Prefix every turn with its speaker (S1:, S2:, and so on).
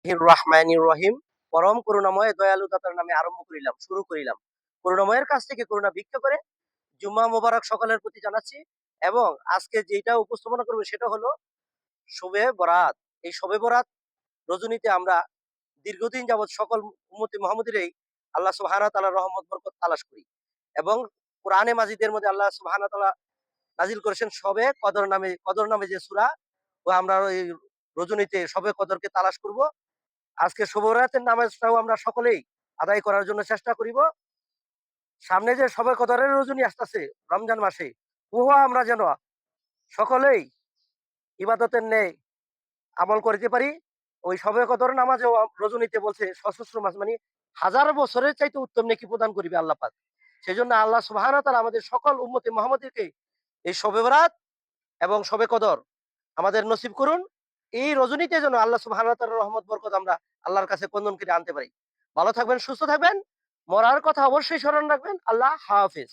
S1: রহমানির রহিম। পরম করুণাময় দয়ালু দাতার নামে আরম্ভ করিলাম, শুরু করিলাম। করুণাময়ের কাছ থেকে করুণা ভিক্ষা করে জুম্মা মোবারক সকলের প্রতি জানাচ্ছি। এবং আজকে যেটা উপস্থাপনা করবো সেটা হলো শবে বরাত। এই শবে বরাত রজনীতে আমরা দীর্ঘদিন যাবৎ সকল উম্মতি মুহাম্মদীরই আল্লাহ সুবহানাহু ওয়া তাআলার রহমত বরকত তালাশ করি। এবং কোরআনে মাজিদের মধ্যে আল্লাহ সুবহানাহু ওয়া তাআলা নাজিল করেছেন শবে কদর নামে যে সূরা, ও আমরা এই রজনীতে শবে কদরকে তালাশ করব। আজকে শুভ রাতের নামাজটাও আমরা সকলেই আদায় করার জন্য চেষ্টা করিব। সামনে যে শবে কদরের রজনী আসতেছে রমজান মাসে, উহা আমরা যেন সকলেই ইবাদতের ন্যায় আমল করতে পারি। ওই শবে কদর নামাজেও রজনীতে বলছে সশস্ত্র মাস, মানে হাজার বছরের চাইতে উত্তম নেকি প্রদান করিবে আল্লাহ পাক। সেজন্য আল্লাহ সুবহানাহু ওয়া তাআলা আমাদের সকল উম্মতে মুহাম্মদীকে এই শবে বরাত এবং শবে কদর আমাদের নসিব করুন। এই রজনীতে যেন আল্লাহ সুবহানাহু ওয়া তাআলার রহমত বরকত আমরা আল্লাহর কাছে কন্দন করে আনতে পারি। ভালো থাকবেন, সুস্থ থাকবেন। মরার কথা অবশ্যই স্মরণ রাখবেন। আল্লাহ হাফেজ।